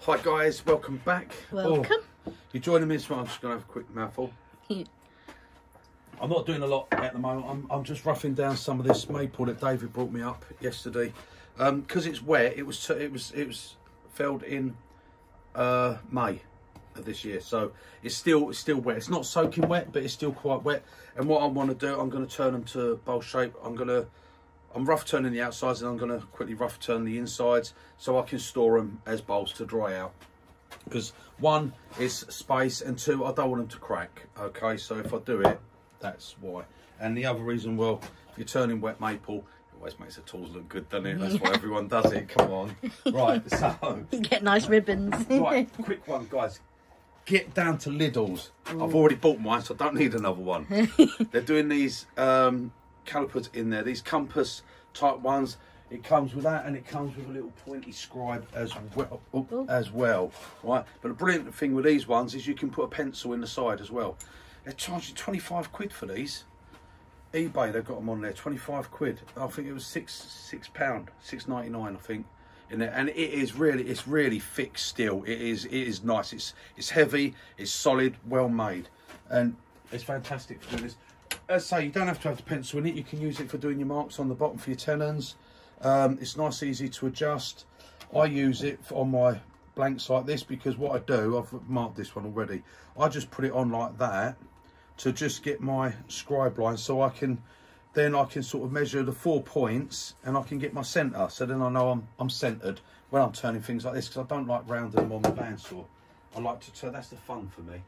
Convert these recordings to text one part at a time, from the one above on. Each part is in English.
Hi guys, welcome back. Welcome. Oh, you're joining me, so I'm just going to have a quick mouthful. I'm not doing a lot at the moment. I'm just roughing down some of this maple that David brought me up yesterday. Because it's wet. It was felled in May of this year, so it's still wet. It's not soaking wet, but it's still quite wet. And what I want to do, I'm going to turn them to bowl shape. I'm rough turning the outsides, and I'm going to quickly rough turn the insides so I can store them as bowls to dry out. Because one is space, and two, I don't want them to crack. Okay, so if I do it, that's why. And the other reason, well, if you're turning wet maple, it always makes the tools look good, doesn't it? That's why everyone does it. Come on. Right, so you get nice ribbons. Right, quick one, guys. Get down to Lidl's. I've already bought mine, so I don't need another one. They're doing these calipers in there, these compass type ones. It comes with that, and it comes with a little pointy scribe as well, right? But the brilliant thing with these ones is you can put a pencil in the side as well. They're charging 25 quid for these. eBay, they've got them on there, 25 quid. I think it was £6, £6.99, I think, in there. And it's really thick steel. It is nice. It's heavy, it's solid, well made, and it's fantastic for doing this. As I say, you don't have to have the pencil in it. You can use it for doing your marks on the bottom for your tenons. It's nice, easy to adjust. I use it on my blanks like this because what I do, I've marked this one already. I just put it on like that to just get my scribe line, so I can sort of measure the 4 points, and I can get my centre. So then I know I'm centred when I'm turning things like this, because I don't like rounding them on the bandsaw. I like to turn. That's the fun for me.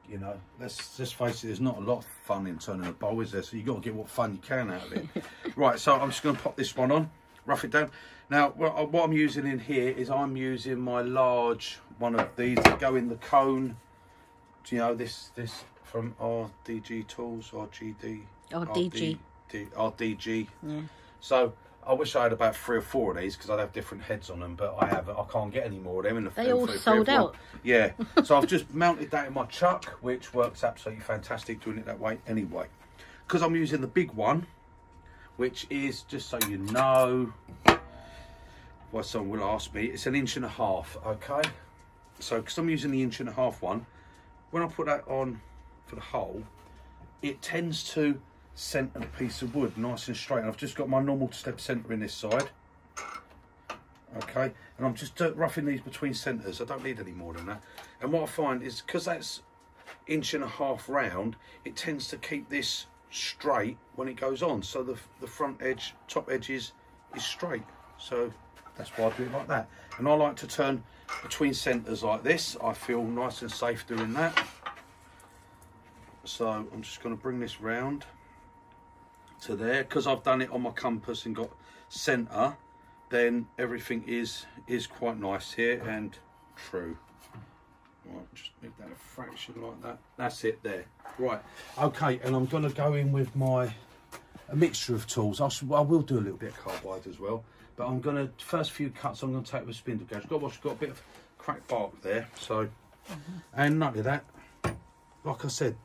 You know, let's just face it, there's not a lot of fun in turning a bowl, is there? So you've got to get what fun you can out of it. Right, so I'm just going to pop this one on, rough it down. Now, what I'm using in here is I'm using my large one of these that go in the cone. Do you know, this from RDG Tools, RDG. Yeah. So I wish I had about 3 or 4 of these, because I'd have different heads on them, but I haven't. I can't get any more of them. In the they all sold out. Yeah. So I've just mounted that in my chuck, which works absolutely fantastic doing it that way anyway. Because I'm using the big one, which is, just so you know, well, someone will ask me, it's 1.5 inches, okay? So because I'm using the 1.5 inch one, when I put that on for the hole, it tends to centre a piece of wood nice and straight. And I've just got my normal step centre in this side, okay, and I'm just roughing these between centres. I don't need any more than that. And what I find is, because that's 1.5 inches round, it tends to keep this straight when it goes on, so the front edge, top edge is straight. So that's why I do it like that. And I like to turn between centres like this. I feel nice and safe doing that. So I'm just going to bring this round to there, because I've done it on my compass and got centre, then everything is quite nice here and true. Right, just make that a fraction like that. That's it there. Right, okay, and I'm going to go in with a mixture of tools. I will do a little bit of carbide as well, but I'm going to, first few cuts I'm going to take with spindle gouge. Got a bit of cracked bark there, so and not only that, like I said,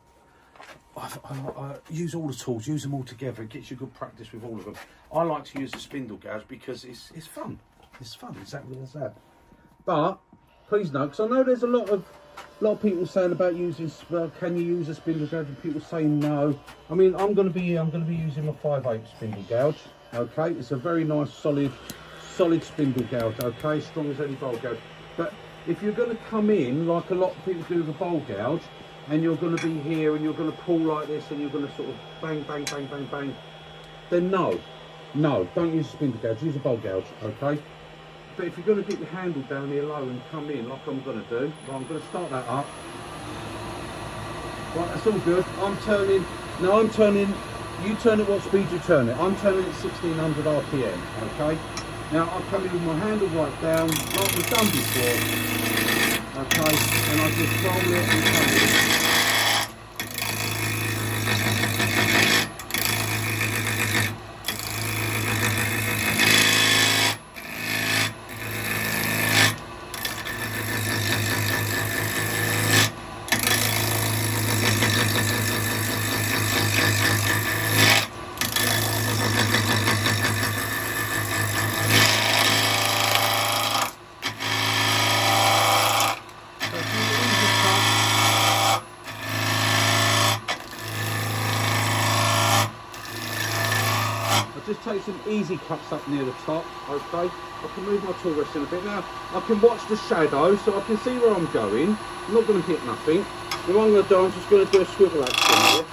I use all the tools, use them all together. It gets you good practice with all of them. I like to use the spindle gouge because it's fun. It's fun, exactly as that. But please note, because I know there's a lot of people saying about using. Can you use a spindle gouge? And people saying no. I mean, I'm going to be using my 5/8 spindle gouge. Okay, it's a very nice, solid spindle gouge. Okay, strong as any bowl gouge. But if you're going to come in like a lot of people do with a bowl gouge, and you're going to be here and you're going to pull like this, and you're going to sort of bang, bang, bang, bang, bang, then no, don't use a spindle gouge, use a bowl gouge, okay? But if you're going to get your handle down here low and come in like I'm going to do, well, I'm going to start that up. Right, that's all good. I'm turning, you turn at what speed you turn it. I'm turning at 1600 RPM, okay? Now I'll come in with my handle right down, like we've done before, okay? And I just roll it and come in. take some easy cuts up near the top, okay? I can move my tool rest in a bit. Now, I can watch the shadow, so I can see where I'm going. I'm not going to hit nothing. What I'm going to do, I'm just going to do a swivel action here.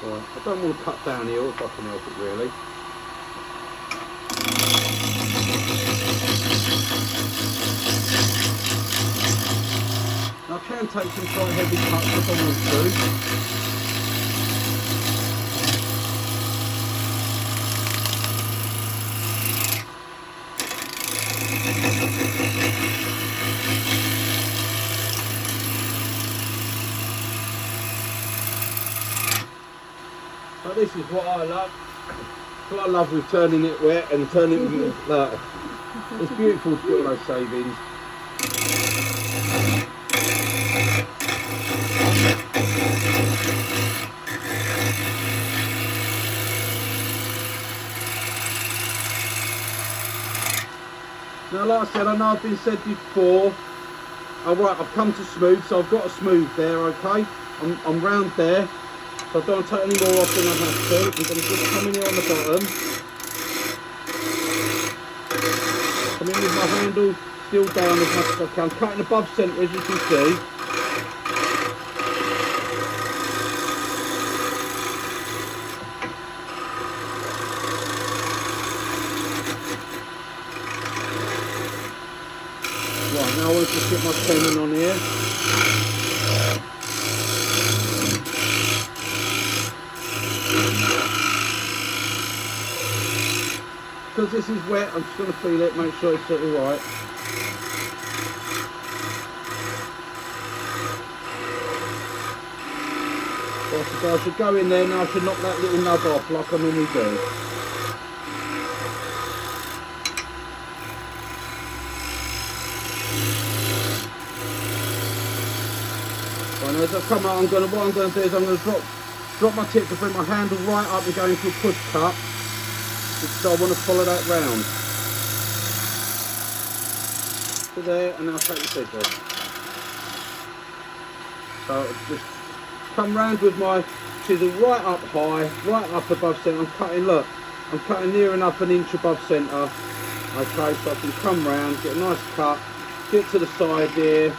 I don't want to cut down here if I can help it really. Now I can take some quite heavy cuts if I want to. But this is what I love. What I love with turning it wet and turning it like, it's beautiful to get all those savings. Now, like I said, I know I've been said before. Alright, I've come to smooth, so I've got a smooth there, okay? I'm round there. So I don't want to take any more off than I have to. I'm going to just come in here on the bottom. Come in with my handle still down as much as I can. Cutting above centre as you can see. Right, now I want to just get my tenon on here. Because this is wet, I'm just going to feel it, make sure it's all right. So I should go in there now, I should knock that little nub off like I normally do. Right, as I come out, what I'm going to do is I'm going to drop my tip to bring my handle right up and go into a push cut. So I want to follow that round to there, and then I'll take the edge off. So I'll just come round with my chisel right up high, right up above centre. I'm cutting, look, I'm cutting near enough an inch above centre. Okay, so I can come round, get a nice cut, get to the side here,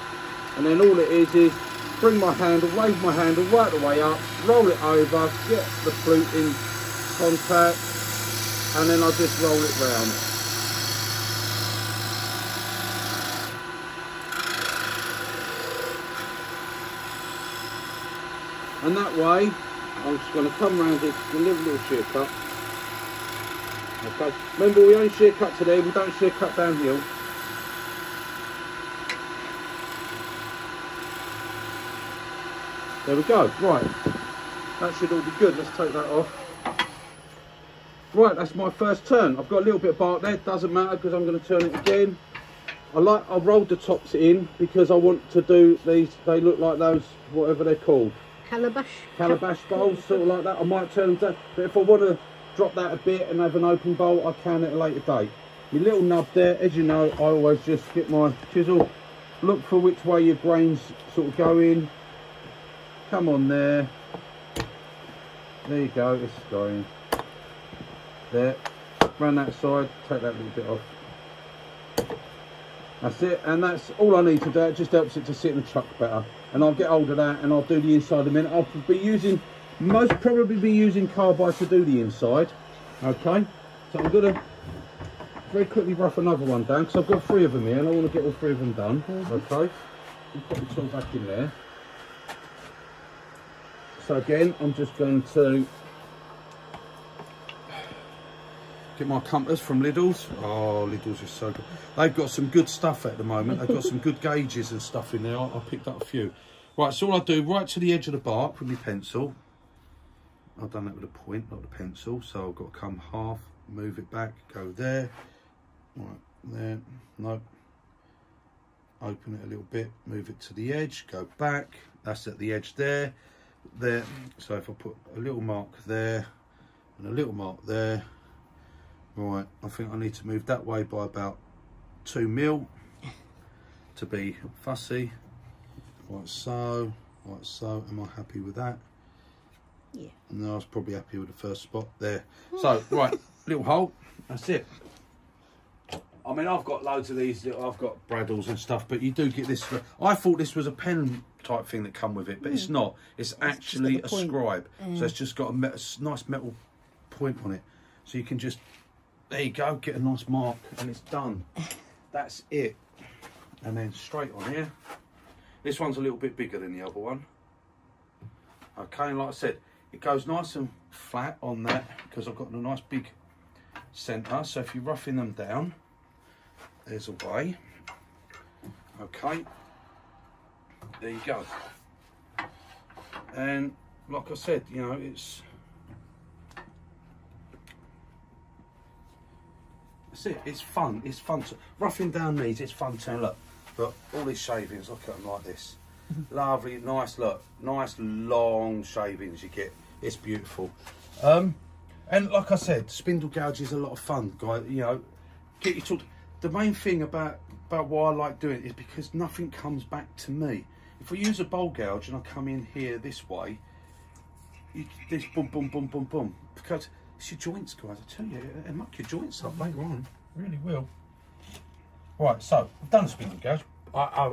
and then all it is bring my handle, raise my handle right the way up, roll it over, get the flute in contact, and then I'll just roll it round. And that way, I'm just going to come round it, a little shear cut. Okay, remember we only shear cut today, we don't shear cut downhill. There we go, right. That should all be good, let's take that off. Right, that's my first turn. I've got a little bit of bark there, doesn't matter because I'm going to turn it again. I rolled the tops in because I want to do these, they look like those, whatever they're called. Calabash bowls, sort of like that. I might turn them down, but if I want to drop that a bit and have an open bowl, I can at a later date. My little nub there, as you know, I always just get my chisel, look for which way your grain's sort of going. Come on there. There you go, it's going. There, round that side, take that little bit off. That's it, and that's all I need to do. It just helps it to sit in the chuck better. And I'll get hold of that and I'll do the inside in a minute. I'll be using, most probably be using Carbide to do the inside. Okay, so I'm going to very quickly rough another one down because I've got 3 of them here and I want to get all 3 of them done. Okay, and put the tool back in there. So again, I'm just going to get my compass from Lidl's. Oh, Lidl's is so good. They've got some good stuff at the moment. They've got some good gauges and stuff in there. I picked up a few. Right, so all I do, right to the edge of the bark with my pencil. I've done that with a point, not a pencil. So I've got to come half, move it back, go there. Right, there, no. open it a little bit, move it to the edge, go back. That's at the edge there. So if I put a little mark there and a little mark there, right, I think I need to move that way by about 2 mil to be fussy. Like so, like so. Am I happy with that? Yeah. No, I was probably happy with the first spot there. So, right, little hole, that's it. I mean, I've got loads of these, I've got Braddles and stuff, but you do get this. I thought this was a pen type thing that come with it, but it's not. It's actually a scribe. So it's just got a nice metal point on it. So you can just, there you go, get a nice mark and it's done. That's it. And then straight on here. This one's a little bit bigger than the other one. Okay, and like I said, it goes nice and flat on that because I've got a nice big centre. So if you're roughing them down, there's a way. Okay, there you go. And like I said, you know, that's it. It's fun. It's fun to roughing down these. It's fun to look. But all these shavings, look at them like this. Lovely, nice look, nice long shavings you get. It's beautiful. And like I said, spindle gouge is a lot of fun, guys. You know, get you to. The main thing about why I like doing it is because nothing comes back to me. If I use a bowl gouge and I come in here this way, this boom, boom, boom, boom, boom. Because it's your joints, guys. I tell you, it'll muck your joints up later on. It really will. Right, so I've done a spindle gouge. I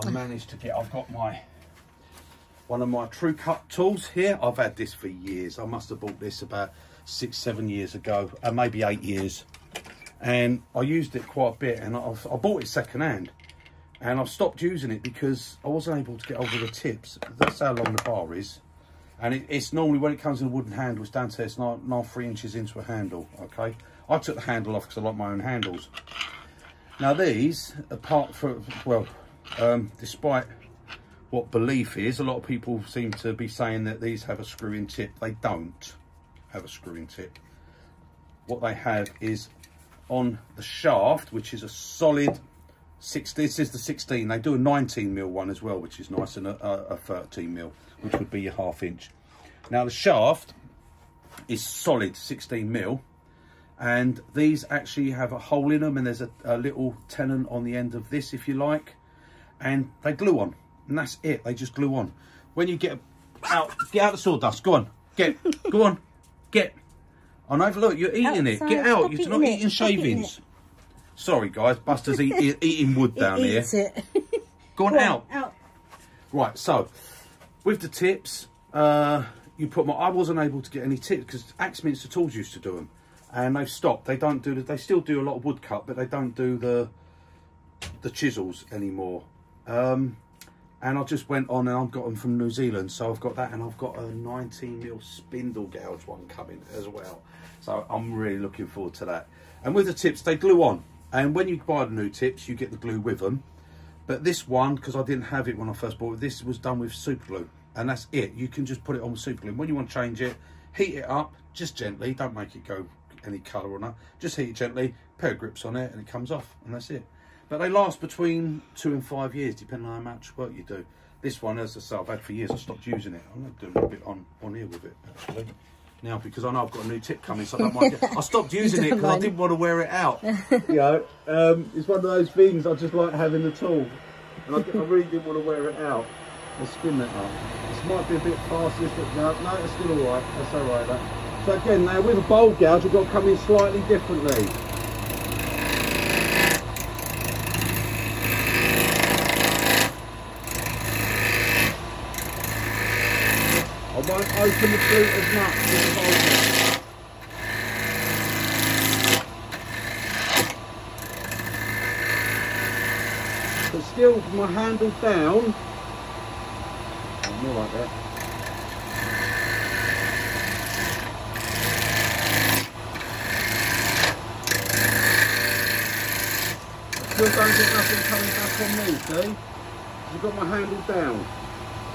managed to get. I've got one of my True Cut tools here. I've had this for years. I must have bought this about 6-7 years ago, maybe 8 years. And I used it quite a bit, and I bought it second hand, and I've stopped using it because I wasn't able to get over the tips. That's how long the bar is, and it's normally, when it comes in a wooden handle, it's down to, it's not 3 inches into a handle. Okay, I took the handle off because I like my own handles. Now these, apart from, well, despite what belief is, a lot of people seem to be saying that these have a screw-in tip. They don't have a screw-in tip. What they have is on the shaft, which is a solid 16. This is the 16. They do a 19mm one as well, which is nice, and a 13mm, which would be your 1/2 inch. Now the shaft is solid 16mm, and these actually have a hole in them, and there's a little tenon on the end of this, if you like, and they glue on, and that's it. They just glue on. When you get out the sawdust. Go on, go on, get. I know, look, you're eating it. Get out. You're not eating shavings. Sorry, guys. Buster's eating wood down here. Go on, out. Right, so with the tips, you put my. I wasn't able to get any tips because Axminster Tools used to do them, and they've stopped. They don't do. They still do a lot of wood cut, but they don't do the chisels anymore. And I just went on and I've got them from New Zealand, so I've got that, and I've got a 19mm spindle gouge one coming as well. So I'm really looking forward to that. And with the tips, they glue on, and when you buy the new tips, you get the glue with them. But this one, because I didn't have it when I first bought it, this was done with super glue, and that's it. You can just put it on with super glue. When you want to change it, heat it up just gently. Don't make it go any colour on that. Just heat it gently, pair of grips on it, and it comes off, and that's it. But they last between 2 and 5 years, depending on how much work you do. This one, as I say, I've had for years. I stopped using it. I'm going to do a bit on here with it, actually. Now, because I know I've got a new tip coming, so I don't mind. I stopped using it because I didn't want to wear it out. You know, it's one of those things, I just like having the tool. And I really didn't want to wear it out. Let's spin that up. This might be a bit fast, but no, it's still all right. That's all right, that. So again, now with a bowl gouge, we've got to come in slightly differently. I won't open the boot as much with the bowl gouge. But still, with my handle down, more like that. Still don't get nothing coming back on me, see? I've got my handle down.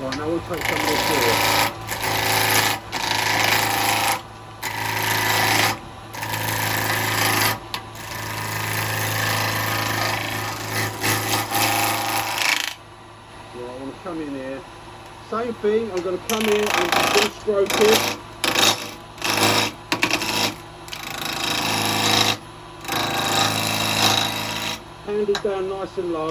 Right, now we'll take some of this here. same thing. I'm going to come in and I'm going to stroke it. Handle down nice and low.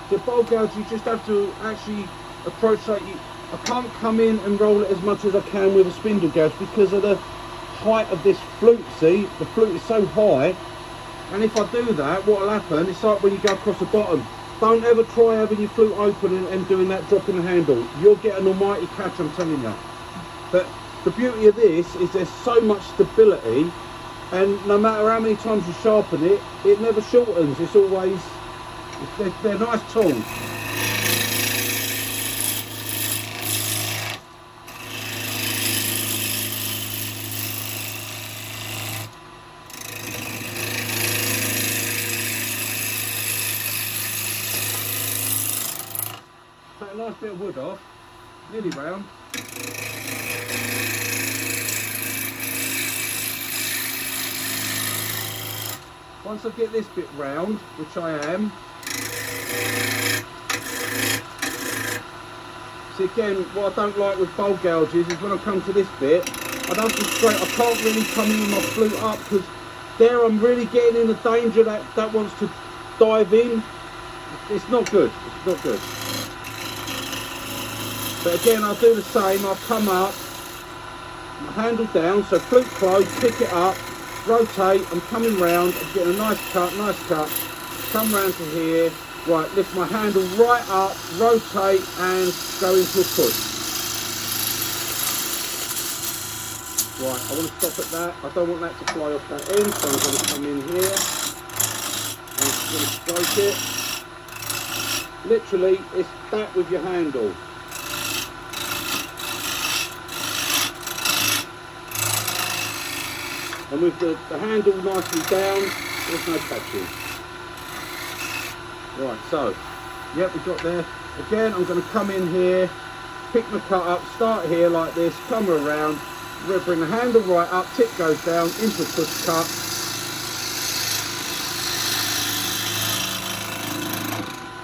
The bowl gouge, you just have to actually approach like you. I can't come in and roll it as much as I can with a spindle gouge because of the height of this flute. See, the flute is so high, and if I do that, what will happen? It's like when you go across the bottom. Don't ever try having your flute open and doing that, dropping the handle. You'll get an almighty catch, I'm telling you. But the beauty of this is there's so much stability, and no matter how many times you sharpen it, it never shortens. It's always, they're nice tools. Take a nice bit of wood off, nearly round. Once I get this bit round, which I am, see again, what I don't like with bowl gouges is when I come to this bit, I don't feel straight, I can't really come in with my flute up because there I'm really getting in the danger that wants to dive in. It's not good, it's not good. But again, I'll do the same. I'll come up, my handle down, so flute closed, pick it up, rotate, I'm coming round, I'm getting a nice cut, come round to here, right, lift my handle right up, rotate and go into a push. Right, I want to stop at that, I don't want that to fly off that end, so I'm going to come in here, I'm just going to stroke it. Literally, it's that with your handle. And with the handle nicely down, there's no catching. Right, so, yep, we've got there. Again, I'm going to come in here, pick my cut up, start here like this, come around, bring the handle right up, tip goes down, into push cut.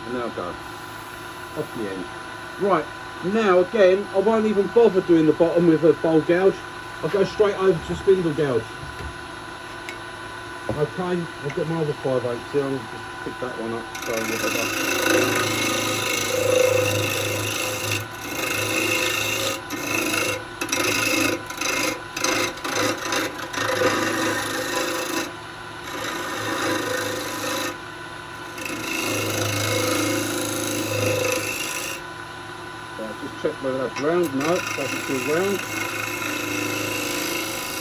And now go, off the end. Right, now again, I won't even bother doing the bottom with a bowl gouge. I'll go straight over to spindle gouge. Okay, I've got my other 5/8 here, I'll just pick that one up. So just check whether that's round. No, it doesn't feel round.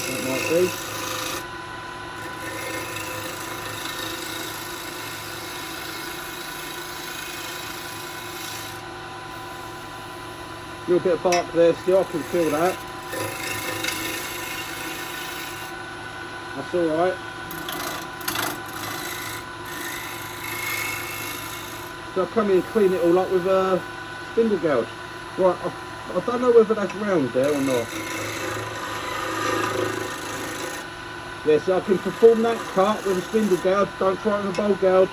That might be. A little bit of bark there still, I can feel that. That's alright. So I'll come in and clean it all up with a spindle gouge. Right, I don't know whether that's round there or not. Yeah, so I can perform that cut with a spindle gouge, don't try it with a bowl gouge.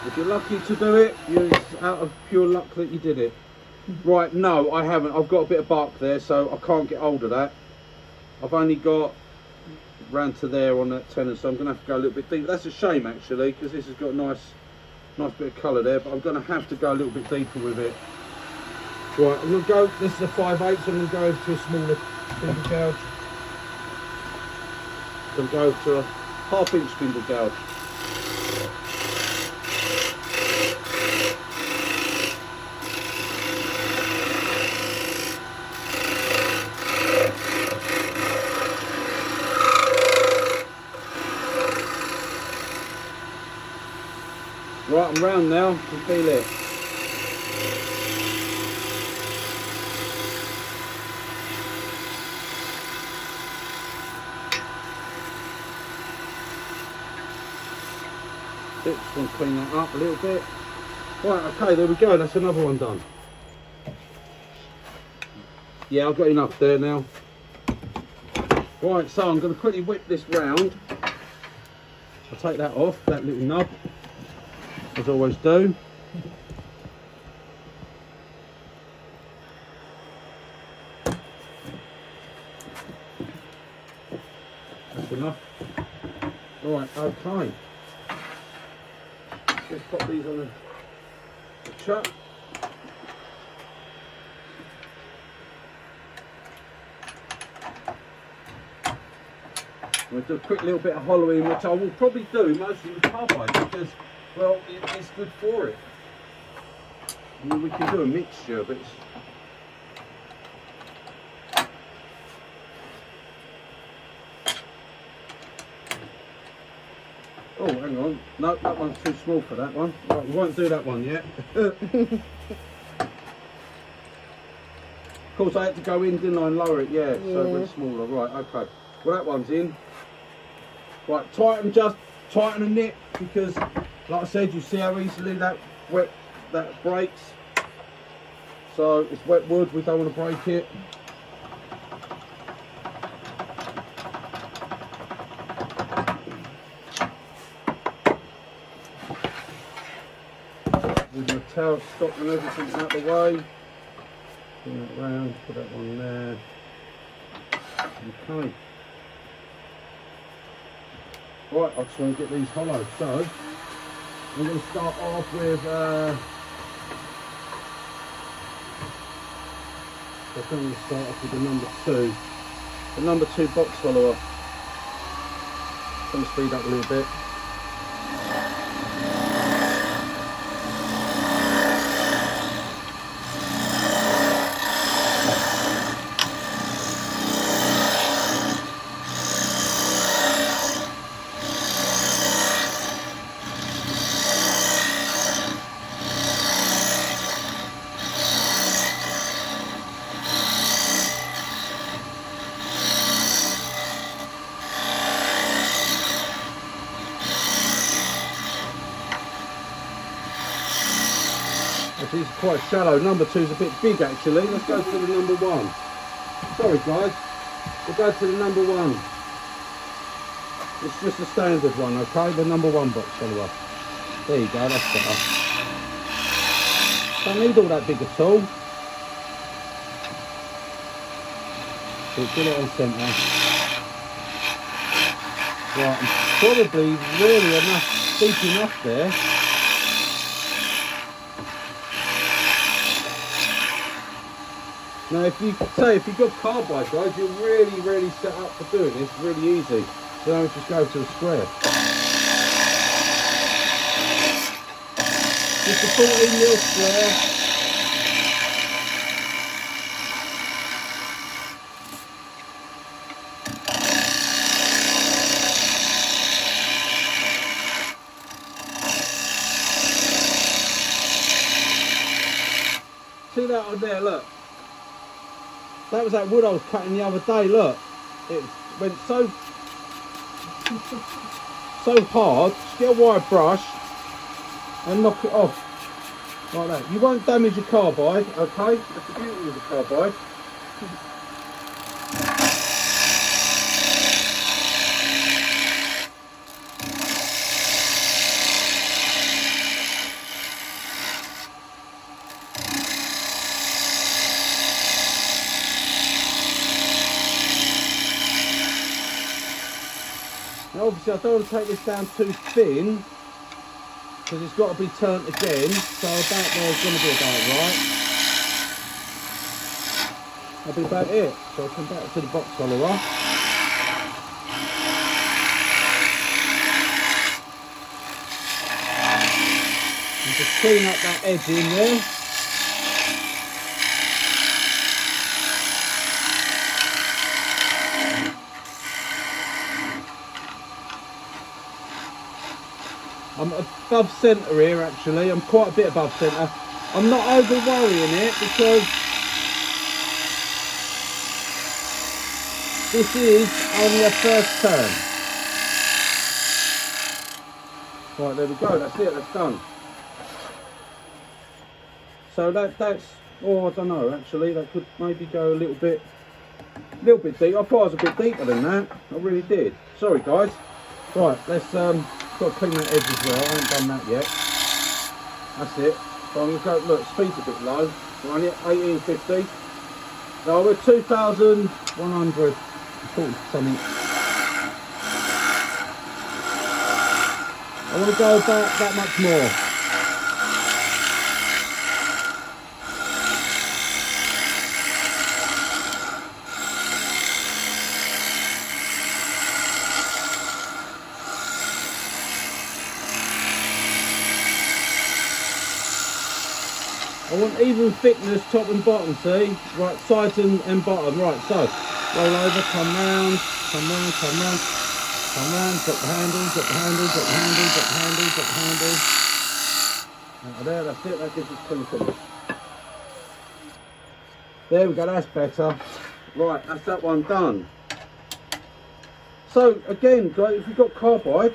If you're lucky to do it, it's out of pure luck that you did it. Right, no, I haven't. I've got a bit of bark there, so I can't get hold of that. I've only got round to there on that tenon, so I'm going to have to go a little bit deeper. That's a shame, actually, because this has got a nice bit of colour there, but I'm going to have to go a little bit deeper with it. Right, I'm going to go, this is a 5/8, so I'm going to go over to a smaller spindle gouge. I'm going to go over to a 1/2 inch spindle gouge. Right, I'm round now, you can feel it. bit. Just want to clean that up a little bit. Right, okay, there we go. That's another one done. Yeah, I've got enough there now. Right, so I'm going to quickly whip this round. I'll take that off, that little nub, as I always do. That's enough. Right, okay. Let's pop these on the chuck. We'll do a quick little bit of hollowing, which I will probably do mostly with carbide because, well, it's good for it. I mean, we can do a mixture, but it's... Oh, hang on. No, that one's too small for that one. Right, we won't do that one yet. Of course, I had to go in, didn't I, and lower it? Yeah, so it went smaller. Right, okay. Well, that one's in. Right, tighten the nip because, like I said, you see how easily that breaks. So it's wet wood. We don't want to break it. With my tail stop and everything out the way. Bring that round. Put that one there. Okay. Right, I just want to get these hollow. So I'm going to start off with I think I'm going to start off with the number 2. The number 2 box follower. Let me speed up a little bit. This is quite shallow. Number 2 is a bit big actually. Let's go to the number 1. Sorry guys, we'll go to the number 1. It's just a standard one, okay? The number 1 box follower. There you go, that's better. Don't need all that big at all. So get it on centre. Right, I'm probably really deep enough there. Now, if you've got carbide, guys, you're really set up for doing this. Really easy. So now we just go to a square. Just a 14mm square. See that on there? Look. That was that wood I was cutting the other day, look. It went so hard. Just get a wire brush and knock it off. Like that. You won't damage your carbide, okay? That's the beauty of the carbide. Now obviously I don't want to take this down too thin because it's got to be turned again, so about there's going to be about right. That'll be about it. So I'll come back to the box follower. And just clean up that edge in there. I'm above centre here actually, I'm quite a bit above centre. I'm not over worrying it because this is only a first turn. Right, there we go, that's it, that's done. So that's, oh, I don't know, actually, that could maybe go a little bit deep. I thought I was a bit deeper than that, I really did. Sorry guys. Right, let's, got to clean that edge as well, I haven't done that yet. That's it. So I'm going to go, look, speed's a bit low. We're only at 1850. No, we're 2,100 something. I want to go about that much more. I want even thickness top and bottom, see? Right, sides and bottom. Right, so roll over, come round, come round, come round, come round, drop the handle, drop the handle, drop the handle, drop the handle, drop the handle. Out of there, that's it, that gives us clean finish. There we go, that's better. Right, that's that one done. So again, guys, if you've got carbide,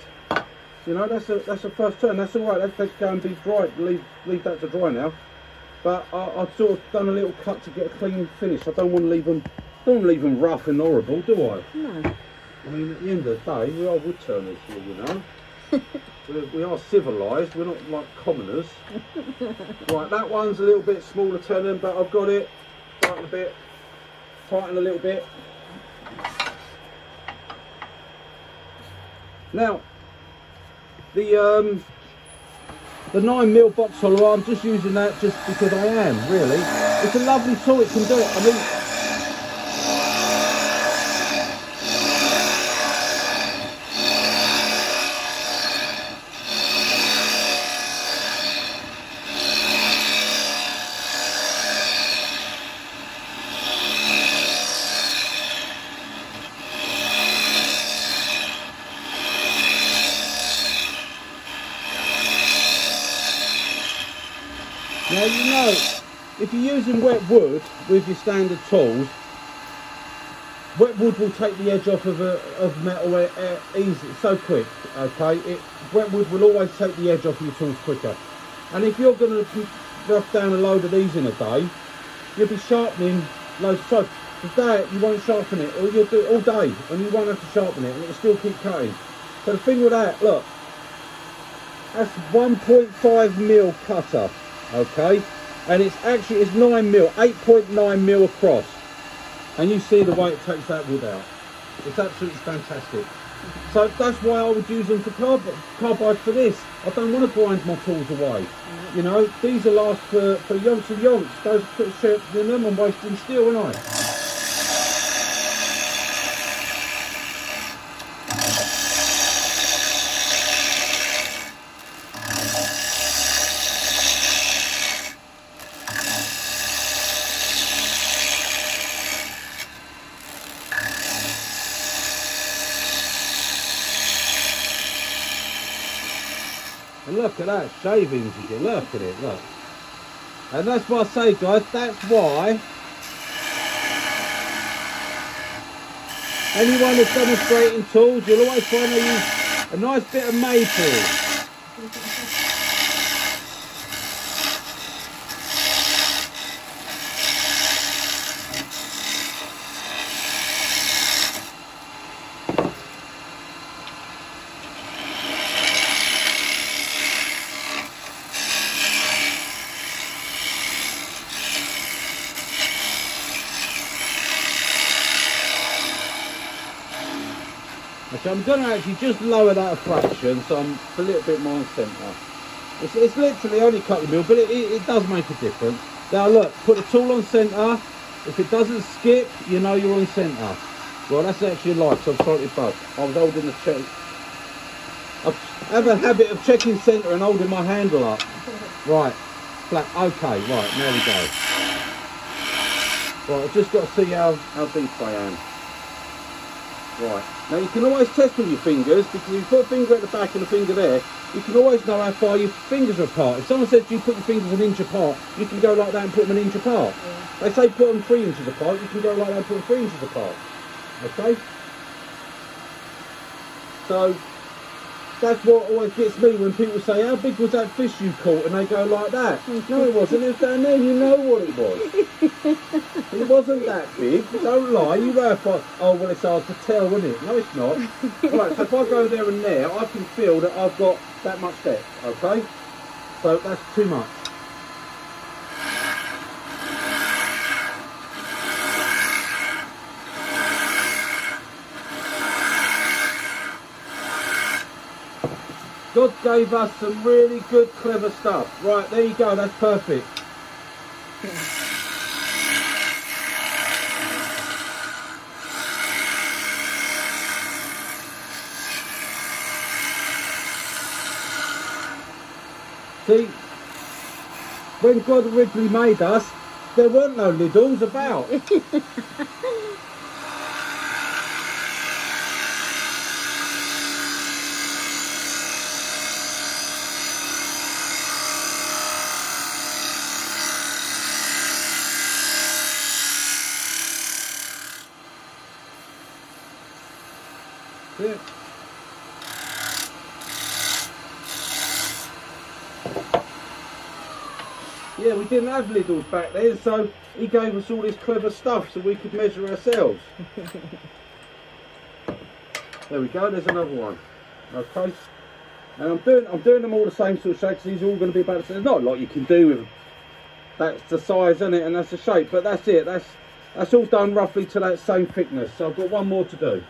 you know, that's a first turn, that's alright, let's go and be dry, leave that to dry now. But I've sort of done a little cut to get a clean finish. I don't want to leave them rough and horrible, do I? No. I mean, at the end of the day, we are wood turners here, you know. we are civilised, we're not like commoners. Right, that one's a little bit smaller turning, but I've got it. Tighten a bit, tighten a little bit. Now, the 9mm box hollow, I'm just using that just because I am, really. It's a lovely tool, it can do it. I mean, now you know, if you're using wet wood with your standard tools, wet wood will take the edge off of metal easy, so quick, okay? Wet wood will always take the edge off your tools quicker. And if you're going to rough down a load of these in a day, you'll be sharpening loads of stuff. Today you won't sharpen it, or you'll do it all day and you won't have to sharpen it and it'll still keep cutting. So the thing with that, look, that's 1.5mm cutter. Okay, and it's 9mm, 8.9mm across, and you see the way it takes that wood out. It's absolutely fantastic. So that's why I would use them for carbide for this. I don't want to grind my tools away. You know, these will last for yonks and yonks. Those put shirts in them and wasting steel, aren't I? And look at that, shavings again, look at it, look. And that's what I say, guys, that's why anyone that's demonstrating tools, you'll always find they use a nice bit of maple. So I'm going to actually just lower that a fraction, so I'm a little bit more on centre. It's literally only a couple of mil, but it does make a difference. Now look, put the tool on centre. If it doesn't skip, you know you're on centre. Well, that's actually a lie, so I'm slightly bugged. I was holding the check. I have a habit of checking centre and holding my handle up. Right, flat. Okay, right, there we go. Right, I've just got to see how deep I am. Right, now you can always test with your fingers, because if you put a finger at the back and a finger there, you can always know how far your fingers are apart. If someone says you put your fingers 1 inch apart, you can go like that and put them 1 inch apart. Yeah. They say put them 3 inches apart, you can go like that and put them 3 inches apart. Okay? So, that's what always gets me when people say, how big was that fish you caught? And they go like that. No, it wasn't. It was down there. You know what it was. It wasn't that big. Don't lie. You know if I... Oh, well, it's hard to tell, isn't it? No, it's not. Right, so if I go there and there, I can feel that I've got that much depth, okay? So that's too much. God gave us some really good, clever stuff. Right, there you go, that's perfect. See, when God originally made us, there weren't no liddles about. Yeah. Yeah, we didn't have liddles back then, so he gave us all this clever stuff so we could measure ourselves. There we go, there's another one. Okay. And I'm doing them all the same sort of shapes. These are all going to be about the same. There's not a lot you can do with, that's the size, isn't it, and that's the shape, but that's it. That's all done roughly to that same thickness. So I've got one more to do.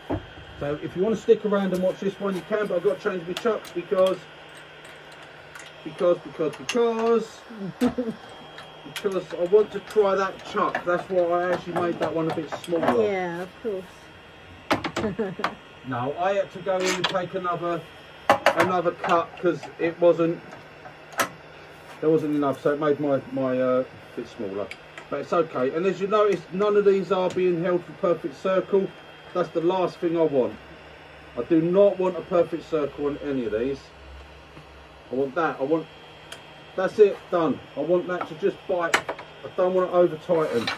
So if you want to stick around and watch this one, you can, but I've got to change my chucks because I want to try that chuck. That's why I actually made that one a bit smaller. Yeah, of course. No, I had to go in and take another cut because there wasn't enough, so it made my bit smaller. But it's okay. And as you notice, none of these are being held for perfect circle. That's the last thing I want. I do not want a perfect circle on any of these. I want that. That's it, done. I want that to just bite. I don't want it over tightened.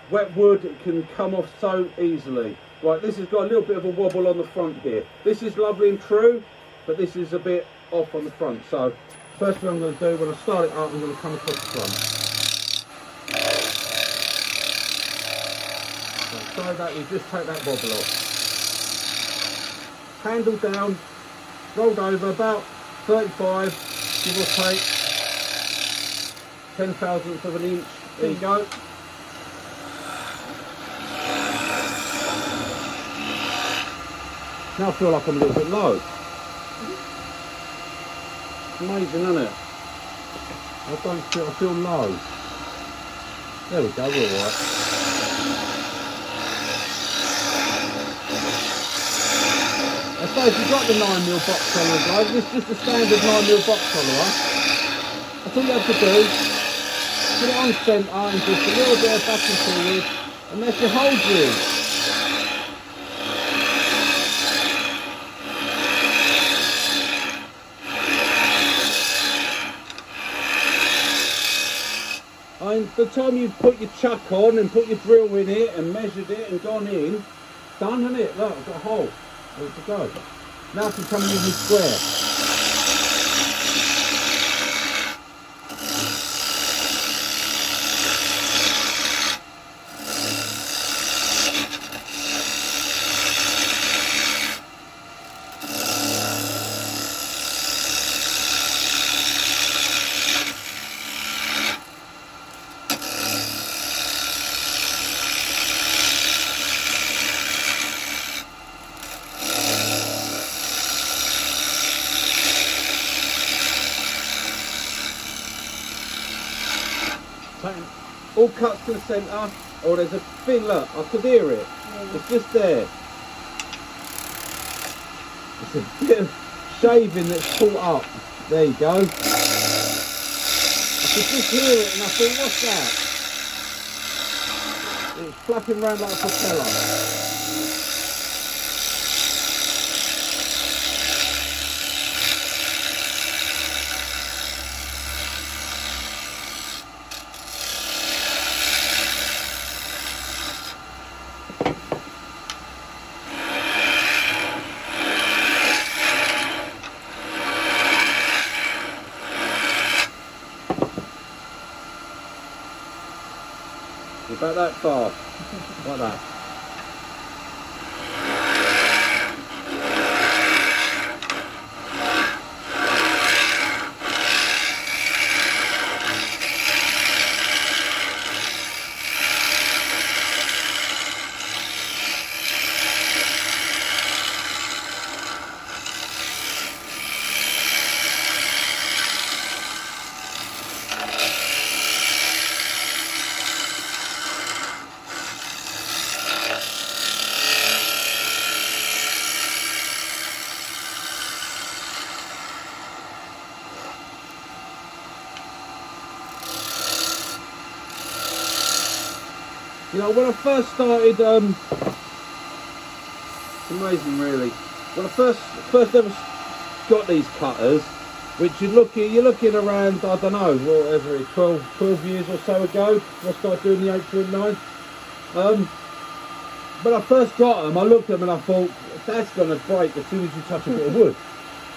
Wet wood, it can come off so easily. Right, this has got a little bit of a wobble on the front here. This is lovely and true, but this is a bit off on the front. So first thing I'm going to do, when I start it up, I'm going to come across the front. So that we just take that wobble off. Handle down, rolled over about 35, give or take 10,000th of an inch. There you go. Now I feel like I'm a little bit low. Amazing, isn't it? I feel low. There we go, we're alright. I suppose you've got the 9mm box tolerance, guys. This is just a standard 9mm box tolerance. That's all you have to do. Put it on centre and just a little bit of back and forward, and that's your hold rig. And the time you've put your chuck on and put your drill in it and measured it and gone in, done, isn't it? Look, I've got a hole. Ready to go. Now I can come in with my square. All cuts to the centre. Oh, there's a thin, look, I could hear it. Yeah. It's just there. It's a bit of shaving that's caught up. There you go. I could just hear it and I thought, what's that? It's flapping around like a propeller. about that far, like that. You know, when I first started, it's amazing really. When I first ever got these cutters, which you're looking around, I don't know, whatever it is, 12 years or so ago, when I started doing the 8.9. When I first got them, I looked at them and I thought, that's going to break as soon as you touch a bit of wood.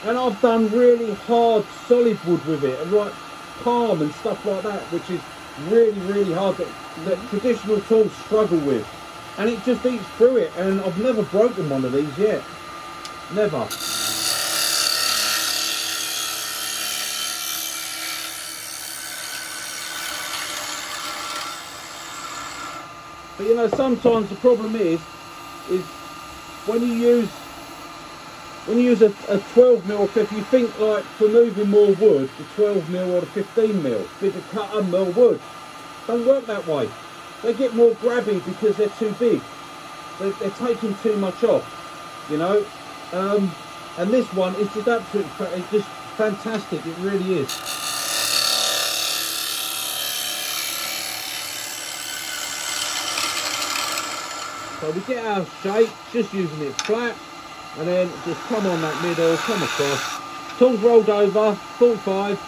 And I've done really hard, solid wood with it, and like palm and stuff like that, which is really hard that traditional tools struggle with, and it just eats through it, and I've never broken one of these yet, never. But you know, sometimes the problem is when you use a 12mm or 50, you think like for moving more wood, the 12mm or the 15mm, bigger cutter, more wood. Don't work that way. They get more grabby because they're too big. They're taking too much off, you know. And this one is just absolutely, it's just fantastic. It really is. So we get our shape, just using it flat, and then just come on that middle, come across. Tools rolled over, 45.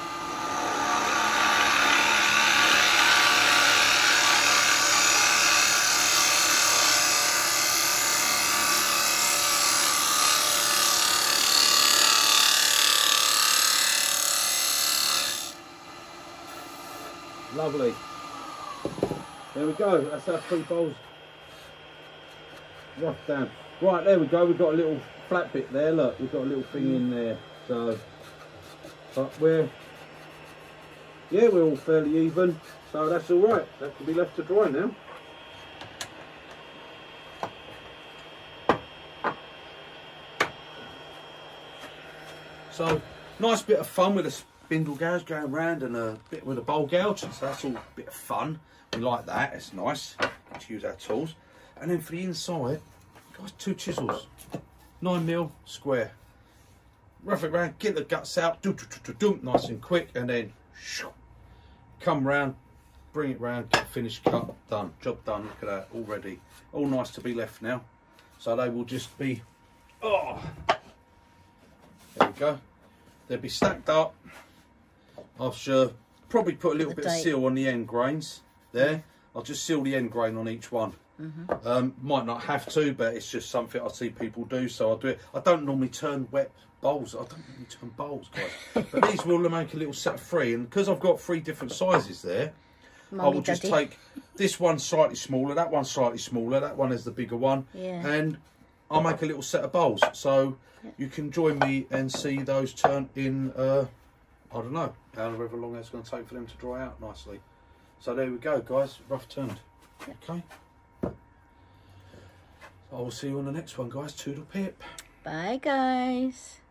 Lovely. There we go. That's our 3 bowls roughed down. Right, there we go. We've got a little flat bit there. Look, we've got a little thing in there. So, but we're all fairly even. So that's all right. That can be left to dry now. So, nice bit of fun with a spindle gouge going around and a bit with a bowl gouge. So that's all a bit of fun. We like that. It's nice to use our tools. And then for the inside, guys, 2 chisels, 9mm square. Rough it round, get the guts out, nice and quick, and then come round, bring it round, get finished cut, done, job done. Look at that already, all nice to be left now. So they will just be, oh, there we go. They'll be stacked up. I'll probably put a little bit of seal on the end grains there. I'll just seal the end grain on each one. Might not have to, but it's just something I see people do, so I'll do it. I don't normally turn wet bowls. I don't normally turn bowls, guys. But these will make a little set of 3, and because I've got 3 different sizes there, I will just take this one slightly smaller, that one slightly smaller, that one is the bigger one, and I'll make a little set of bowls. So you can join me and see those turn in, I don't know, however long it's going to take for them to dry out nicely. So there we go, guys, rough turned. Okay. I will see you on the next one, guys. Toodle pip. Bye, guys.